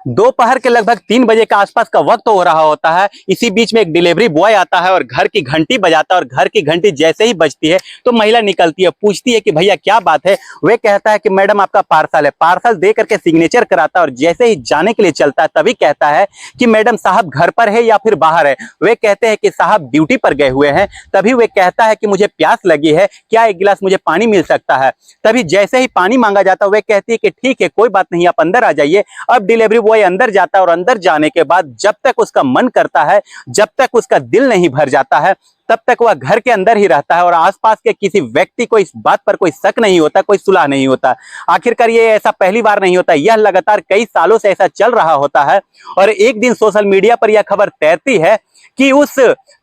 दोपहर के लगभग 3 बजे के आसपास का वक्त हो रहा होता है। इसी बीच में एक डिलीवरी बॉय आता है और घर की घंटी बजाता है और घर की घंटी जैसे ही बजती है तो महिला निकलती है, पूछती है कि भैया क्या बात है। वे कहता है कि मैडम आपका पार्सल है। पार्सल दे करके सिग्नेचर कराता है और जैसे ही जाने के लिए चलता है तभी कहता है कि मैडम साहब घर पर है या फिर बाहर है। वे कहते हैं कि साहब ड्यूटी पर गए हुए हैं। तभी वे कहता है कि मुझे प्यास लगी है, क्या एक गिलास मुझे पानी मिल सकता है। तभी जैसे ही पानी मांगा जाता है वे कहती है कि ठीक है कोई बात नहीं, आप अंदर आ जाइए। अब डिलीवरी बॉय अंदर जाता है और अंदर जाने के बाद जब तक उसका मन करता है, जब तक उसका दिल नहीं भर जाता है, तब तक वह घर के अंदर ही रहता है और आसपास के किसी व्यक्ति को इस बात पर कोई शक नहीं होता, कोई सुलह नहीं होता। आखिरकार ये ऐसा पहली बार नहीं होता, यह लगातार कई सालों से ऐसा चल रहा होता है। और एक दिन सोशल मीडिया पर यह खबर तैरती है कि उस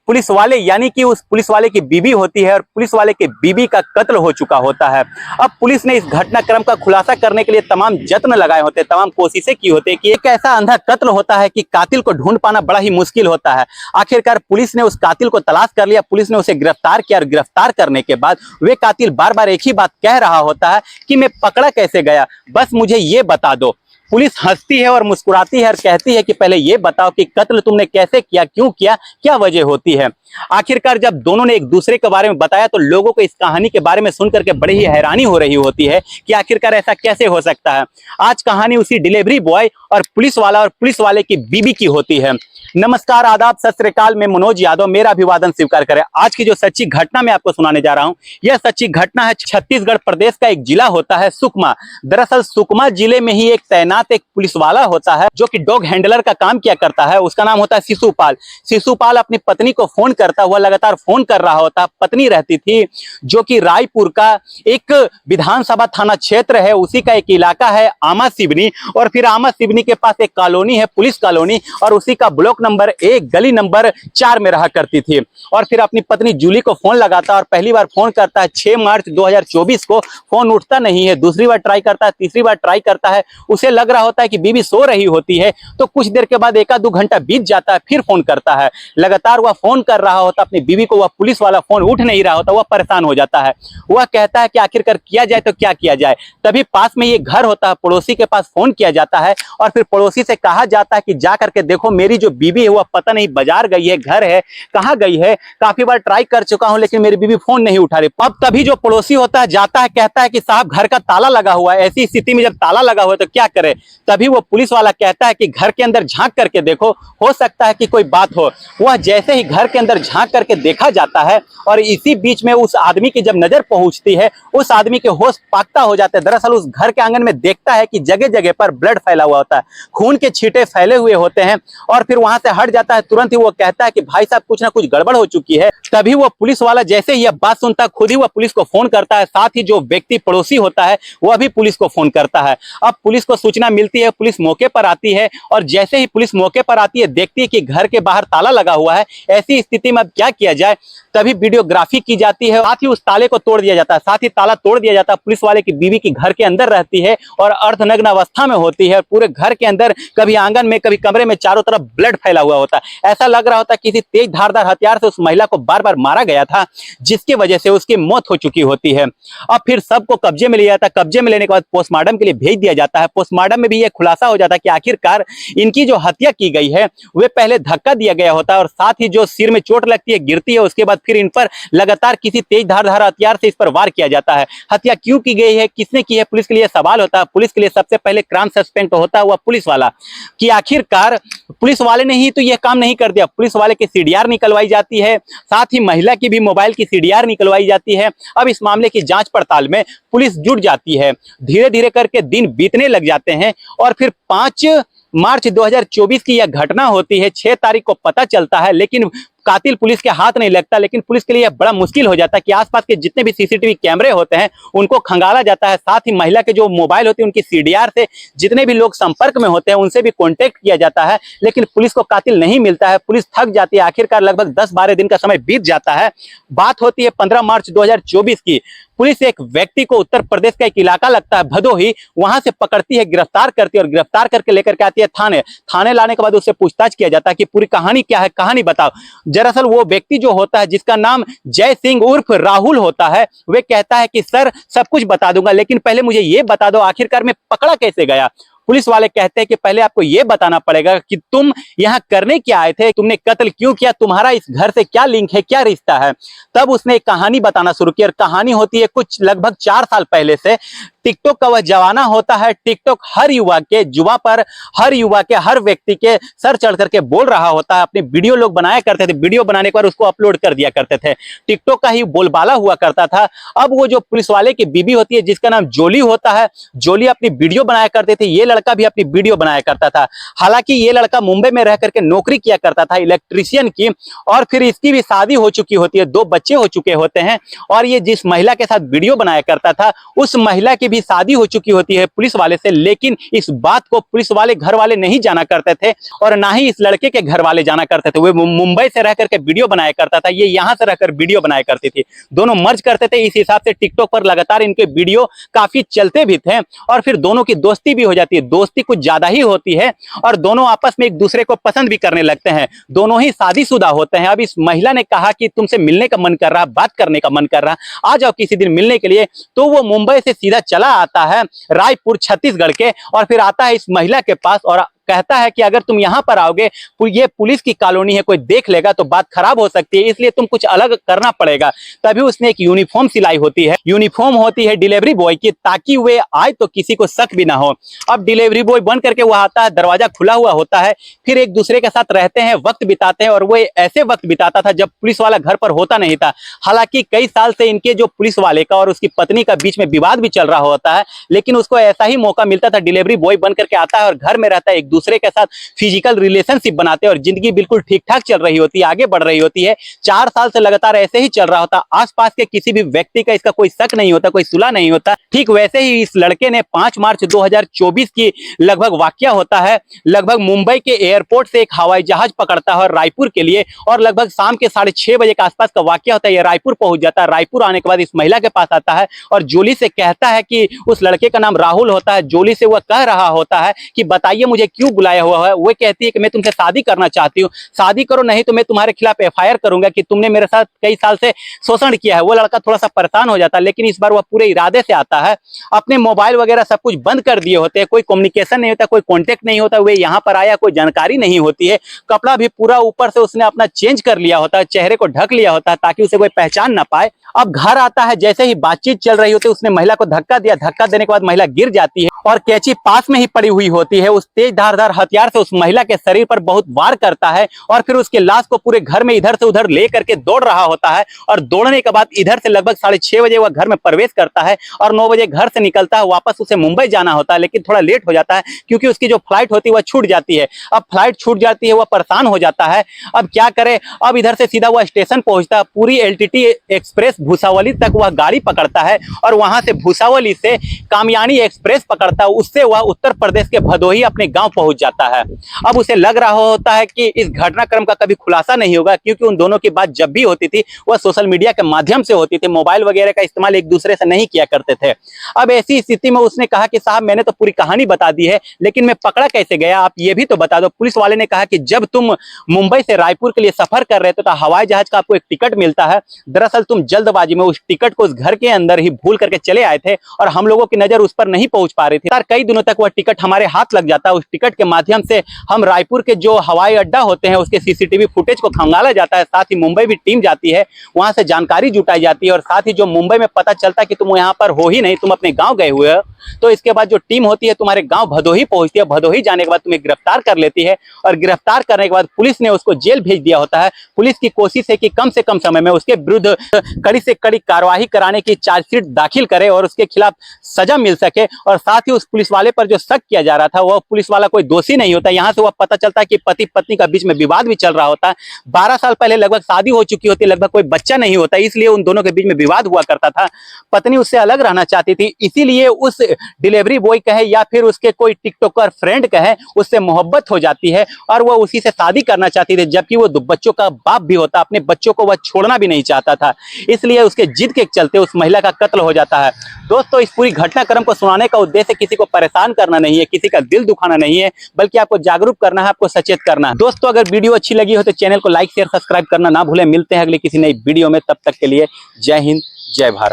पुलिस वाले यानी कि उस पुलिस वाले की बीवी होती है और पुलिस वाले की बीवी का कत्ल हो चुका होता है। अब पुलिस ने इस घटनाक्रम का खुलासा करने के लिए तमाम जत्न लगाए होते हैं, तमाम कोशिशें की होती है कि एक ऐसा अंधा कत्ल होता है कि कातिल को ढूंढ पाना बड़ा ही मुश्किल होता है। आखिरकार पुलिस ने उस कातिल को तलाश कर लिया, पुलिस ने उसे गिरफ्तार किया और गिरफ्तार करने के बाद वे कातिल बार बार एक ही बात कह रहा होता है कि मैं पकड़ा कैसे गया, बस मुझे ये बता दो। पुलिस हंसती है और मुस्कुराती है और कहती है कि पहले ये बताओ कि कत्ल तुमने कैसे किया, क्यों किया, क्या वजह होती है। आखिरकार जब दोनों ने एक दूसरे के बारे में बताया तो लोगों को इस कहानी के बारे में सुनकर के बड़ी ही हैरानी हो रही होती है कि आखिरकार ऐसा कैसे हो सकता है। आज कहानी उसी डिलीवरी बॉय और पुलिस वाला और पुलिस वाले की बीवी की होती है। नमस्कार, आदाब, सत श्री अकाल, मैं मनोज यादव, मेरा अभिवादन स्वीकार करें। आज की जो सच्ची घटना मैं आपको सुनाने जा रहा हूं, यह सच्ची घटना है छत्तीसगढ़ प्रदेश का एक जिला होता है सुकमा। दरअसल सुकमा जिले में ही एक तैनात एक पुलिस वाला होता है जो कि डॉग हैंडलर का काम किया करता है। उसका नाम होता है शिशुपाल। शिशुपाल अपनी पत्नी को फोन करता हुआ लगातार फोन कर रहा होता। पत्नी रहती थी जो कि रायपुर का एक विधानसभा थाना क्षेत्र है, उसी का एक इलाका है आमा सिवनी। और फिर आमा सिवनी के पास एक कॉलोनी है पुलिस कॉलोनी और उसी का ब्लॉक नंबर 1 गली नंबर 4 में रहा करती थी। और फिर अपनी पत्नी जूली को फोन लगाता और पहली बार फोन करता है 6 मार्च 2024 को। फोन उठता नहीं है, दूसरी बार ट्राई करता है, तीसरी बार ट्राई करता है। उसे लग रहा होता है कि बीवी सो रही होती है। तो कुछ देर के बाद 1-2 घंटा बीत जाता है, फिर फोन करता है। लगातार वह फोन कर रहा होता अपनी बीवी को, वह पुलिस वाला फोन उठ नहीं रहा होता। वह परेशान हो जाता है, वह कहता है कि आखिरकार किया जाए तो क्या किया जाए। तभी पास में ये घर होता है, पड़ोसी के पास फोन किया जाता है और फिर पड़ोसी से कहा जाता है कि जा करके देखो मेरी जो बीवी है वह पता नहीं बाजार गई है, घर है, कहां गई है। काफी बार ट्राई कर चुका हूं लेकिन मेरी बीवी फोन नहीं उठा रही। अब तभी जो पड़ोसी होता है जाता है, कहता है कि साहब घर का ताला लगा हुआ है। ऐसी स्थिति में जब ताला लगा हुआ है तो क्या करे। तभी वो पुलिस वाला कहता है कि घर के अंदर झांक करके देखो, हो सकता है कि कोई बात हो। वह जैसे ही घर के अंदर झांक करके देखा जाता है और इसी बीच में उस आदमी की जब नजर पहुंचती है, उस आदमी के होश पाक्ता हो जाते हैं। दरअसल उस घर के आंगन में देखता है कि जगह जगह पर ब्लड फैला हुआ होता है, खून के छींटे फैले हुए होते हैं। और फिर वहां से हट जाता है, तुरंत ही वो कहता है कि भाई साहब कुछ ना कुछ गड़बड़ हो चुकी है। तभी वो पुलिस वाला जैसे ही यह बात सुनता है खुद ही वह पुलिस को फोन करता है। साथ ही जो व्यक्ति पड़ोसी होता है वह भी पुलिस को फोन करता है। अब पुलिस को सूचना मिलती है, पुलिस मौके पर आती है और जैसे ही पुलिस मौके पर आती है देखती है कि घर के बाहर ताला लगा हुआ है। ऐसी स्थिति में अब क्या किया जाए, तभी वीडियोग्राफी की जाती है, साथ ही उस ताले को तोड़ दिया जाता है। साथ ही ताला तोड़ दिया जाता है। पुलिस वाले की बीवी की घर के अंदर रहती है और अर्धनग्न अवस्था में होती है। पूरे घर के अंदर कभी आंगन में कभी कमरे में चारों तरफ ब्लड फैला हुआ होता है। ऐसा लग रहा होता है किसी तेज धारदार हथियार से उस महिला को बार बार मारा गया था, जिसकी वजह से उसकी मौत हो चुकी होती है। अब फिर सबको कब्जे में लिया जाता है। कब्जे में लेने के बाद पोस्टमार्टम के लिए भेज दिया जाता है। पोस्टमार्टम में भी यह खुलासा हो जाता है कि आखिरकार इनकी जो हत्या की गई है वे पहले धक्का दिया गया होता है और साथ ही जो सिर में चोट लगती है, गिरती है, उसके बाद फिर इन पर लगातार किसी तेज धारदार हथियार से इस पर वार किया जाता है। हत्या क्यों की गई है, किसने की है, पुलिस के लिए सवाल होता है। पुलिस के लिए सबसे पहले क्राइम सस्पेक्ट होता है वह पुलिस वाला, कि आखिरकार पुलिस वाले ने ही तो यह काम नहीं कर दिया। पुलिस वाले की सीडीआर निकलवाई जाती है, साथ ही महिला की भी मोबाइल की सीडीआर निकलवाई जाती है। अब इस मामले की जांच पड़ताल में पुलिस जुट जाती है। धीरे धीरे करके दिन बीतने लग जाते हैं और फिर 5 मार्च 2024 की यह घटना होती है। 6 तारीख को पता चलता है लेकिन कातिल पुलिस के हाथ नहीं लगता। लेकिन पुलिस के लिए बड़ा मुश्किल हो जाता है कि आसपास के जितने भी सीसीटीवी कैमरे होते हैं उनको खंगाला जाता है। साथ ही महिला के जो मोबाइल होती है उनकी सीडीआर से जितने भी लोग संपर्क में होते हैं उनसे भी कांटेक्ट किया जाता है, लेकिन पुलिस को कातिल नहीं मिलता है। पुलिस थक जाती है। आखिरकार लगभग 10-12 दिन का समय बीत जाता है। बात होती है 15 मार्च 2024 की। पुलिस एक व्यक्ति को उत्तर प्रदेश का एक इलाका लगता है भदोही, वहां से पकड़ती है, गिरफ्तार करती है और गिरफ्तार करके लेकर के आती है थाने। थाने लाने के बाद उससे पूछताछ किया जाता है कि पूरी कहानी क्या है, कहानी बताओ। दरअसल वो व्यक्ति जो होता है जिसका नाम जय सिंह उर्फ राहुल होता है, वे कहता है कि सर सब कुछ बता दूंगा लेकिन पहले मुझे ये बता दो आखिरकार मैं पकड़ा कैसे गया। पुलिस वाले कहते हैं कि पहले आपको यह बताना पड़ेगा कि तुम यहाँ करने क्या आए थे, तुमने कत्ल क्यों किया, तुम्हारा इस घर से क्या लिंक है, क्या रिश्ता है। तब उसने एक कहानी बताना शुरू की, और कहानी होती है कुछ लगभग 4 साल पहले से। टिकटॉक का वह जमाना होता है, टिकटॉक हर युवा के जुबा पर, हर युवा के, हर व्यक्ति के सर चढ़ करके बोल रहा होता है। अपने वीडियो लोग बनाया करते थे, वीडियो बनाने के बाद उसको अपलोड कर दिया करते थे, टिकटॉक का ही बोलबाला हुआ करता था। अब वो जो पुलिस वाले की बीबी होती है जिसका नाम जोली होता है, जोली अपनी वीडियो बनाया करते थे, ये लड़का भी अपनी वीडियो बनाया करता था। हालांकि ये लड़का मुंबई में रह करके नौकरी किया करता था इलेक्ट्रीशियन की, और फिर इसकी भी शादी हो चुकी होती है, 2 बच्चे हो चुके होते हैं। और ये जिस महिला के साथ वीडियो बनाया करता था उस महिला की भी शादी हो चुकी होती है पुलिस वाले से। लेकिन इस बात को पुलिस वाले घर वाले नहीं जाना करते थे, और ना ही इस लड़के के घर वाले जाना करते थे। वो मुंबई से रह करके वीडियो बनाया करता था, ये यहाँ से रहकर वीडियो बनाया करती थी, दोनों मर्ज करते थे। इस हिसाब से टिकटॉक पर लगातार इनके वीडियो काफी चलते भी थे, और फिर दोनों की दोस्ती भी हो जाती है, दोस्ती कुछ ज्यादा ही होती है, और दोनों आपस में एक दूसरे को पसंद भी करने लगते हैं, दोनों ही शादीशुदा होते हैं। अब इस महिला ने कहा कि तुमसे मिलने का मन कर रहा, बात करने का मन कर रहा, आ जाओ किसी दिन मिलने के लिए। तो वो मुंबई से सीधा चला आता है रायपुर छत्तीसगढ़ के, और फिर आता है इस महिला के पास और कहता है कि अगर तुम यहां पर आओगे, ये पुलिस की कॉलोनी है, कोई देख लेगा तो बात खराब हो सकती है, इसलिए तुम कुछ अलग करना पड़ेगा। तभी उसने एक यूनिफॉर्म सिलाई होती है, यूनिफॉर्म होती है डिलीवरी बॉय की, ताकि वे आए तो किसी को शक भी ना हो। अब डिलीवरी बॉय बन करके वह आता है, दरवाजा खुला हुआ होता है, फिर एक दूसरे के साथ रहते हैं, वक्त बिताते हैं, और वो ऐसे वक्त बिताता था जब पुलिस वाला घर पर होता नहीं था। हालांकि कई साल से इनके जो पुलिस वाले का और उसकी पत्नी का बीच में विवाद भी चल रहा होता है, लेकिन उसको ऐसा ही मौका मिलता था, डिलीवरी बॉय बन करके आता है और घर में रहता है, एक दूसरे के साथ फिजिकल रिलेशनशिप बनाते हैं, और जिंदगी बिल्कुल ठीक ठाक चल रही होती है, आगे बढ़ रही होती है। 4 साल से लगातार ऐसे ही चल रहा होता, आसपास के किसी भी व्यक्ति का इसका कोई शक नहीं होता, कोई सुलह नहीं होता। ठीक वैसे ही इस लड़के ने 5 मार्च 2024 की लगभग वाकया होता है, लगभग मुंबई के एयरपोर्ट से एक हवाई जहाज पकड़ता है रायपुर के लिए, और लगभग शाम के 6:30 बजे के आसपास का वाकया होता है। ये रायपुर पहुंच जाता है, रायपुर आने के बाद इस महिला के पास आता है और जोली से कहता है कि उस लड़के का नाम राहुल होता है, जोली से वह कह रहा होता है कि बताइए मुझे क्यों बुलाया हुआ है। वो कहती है कि मैं तुमसे शादी करना चाहती हूँ, शादी करो, नहीं तो मैं तुम्हारे खिलाफ एफआईआर करूंगा कि तुमने मेरे साथ कई साल से शोषण किया है। वो लड़का थोड़ा सा परेशान हो जाता है, लेकिन इस बार वह पूरे इरादे से आता है, अपने मोबाइल वगैरह सब कुछ बंद कर दिए होते हैं, कोई कम्युनिकेशन नहीं होता, कोई कॉन्टेक्ट नहीं होता, वे यहाँ पर आया, कोई जानकारी नहीं होती है। कपड़ा भी पूरा ऊपर से उसने अपना चेंज कर लिया होता है, चेहरे को ढक लिया होता है ताकि उसे कोई पहचान ना पाए। अब घर आता है, जैसे ही बातचीत चल रही होती है उसने महिला को धक्का दिया, धक्का देने के बाद महिला गिर जाती है, और कैंची पास में ही पड़ी हुई होती है। उस तेज धारदार हथियार से उस महिला के शरीर पर बहुत वार करता है, और फिर उसके लाश को पूरे घर में इधर से उधर ले करके दौड़ रहा होता है। और दौड़ने के बाद इधर से लगभग 6:30 बजे वह घर में प्रवेश करता है, और 9 बजे घर से निकलता है। वापस उसे मुंबई जाना होता है, लेकिन थोड़ा लेट हो जाता है क्योंकि उसकी जो फ्लाइट होती है वह छूट जाती है। अब फ्लाइट छूट जाती है, वह परेशान हो जाता है, अब क्या करे। अब इधर से सीधा वह स्टेशन पहुंचता है, पूरी एलटीटी एक्सप्रेस भूसावली तक वह गाड़ी पकड़ता है, और वहां से भूसावली से कामयानी एक्सप्रेस पकड़ता है, उससे वह उत्तर प्रदेश के भदोही अपने गांव पहुंच जाता है। अब उसे लग रहा होता है कि इस घटनाक्रम का कभी खुलासा नहीं होगा, क्योंकि उन दोनों की बात जब भी होती थी वह सोशल मीडिया के माध्यम से होती थी, मोबाइल वगैरह का इस्तेमाल एक दूसरे से नहीं किया करते थे। अब ऐसी स्थिति में उसने कहा कि साहब मैंने तो पूरी कहानी बता दी है, लेकिन मैं पकड़ा कैसे गया, आप ये भी तो बता दो। पुलिस वाले ने कहा कि जब तुम मुंबई से रायपुर के लिए सफर कर रहे थे तो हवाई जहाज का आपको एक टिकट मिलता है, दरअसल तुम जल्दबाजी में उस टिकट को उस घर के अंदर ही भूल करके चले आए थे, और हम लोगों की नजर उस पर नहीं पहुंच पा रही थी। कई दिनों तक वह टिकट हमारे हाथ लग जाता है, उस टिकट के माध्यम से हम रायपुर के जो हवाई अड्डा होते हैं उसके सीसीटीवी फुटेज को खंगाला जाता है, साथ ही मुंबई भी टीम जाती है, वहां से जानकारी जुटाई जाती है, और साथ ही जो मुंबई में पता चलता है कि तुम यहाँ पर हो ही नहीं, तुम अपने गाँव गए हुए हो, तो इसके बाद जो टीम होती है तुम्हारे गाँव भदोही पहुंचती है, भदोही जाने के बाद तुम्हें गिरफ्तार कर लेती है, और गिरफ्तार करने के बाद पुलिस ने उसको जेल भेज दिया होता है। पुलिस की कोशिश है कि कम से कम समय में उसके विरुद्ध कड़ी से कड़ी कार्रवाई कराने की चार्जशीट दाखिल करे और उसके खिलाफ सजा मिल सके, और साथ ही उस पुलिस वाले पर जो शक किया जा रहा था वह पुलिस वाला कोई दोषी नहीं होता। यहाँ से वह पता चलता है कि पति पत्नी का बीच में विवाद भी चल रहा होता है, 12 साल पहले लगभग शादी हो चुकी होती है, लगभग कोई बच्चा नहीं होता, इसलिए उन दोनों के बीच में विवाद हुआ करता था। पत्नी उससे अलग रहना चाहती थी, इसीलिए उस डिलीवरी बॉय कहे या फिर उसके कोई टिकटॉकर फ्रेंड कहे, उससे मोहब्बत हो जाती है और वह उसी से शादी करना चाहती थी, जबकि वो 2 बच्चों का बाप भी होता, अपने बच्चों को वह छोड़ना भी नहीं चाहता था, इसलिए उसके जिद के चलते उस महिला का कत्ल हो जाता है। दोस्तों, इस पूरी घटनाक्रम को सुनाने का उद्देश्य किसी को परेशान करना नहीं है, किसी का दिल दुखाना नहीं है, बल्कि आपको जागरूक करना है, आपको सचेत करना है। दोस्तों, अगर वीडियो अच्छी लगी हो तो चैनल को लाइक शेयर सब्सक्राइब करना ना भूलें। मिलते हैं अगली किसी नई वीडियो में, तब तक के लिए जय हिंद, जय भारत।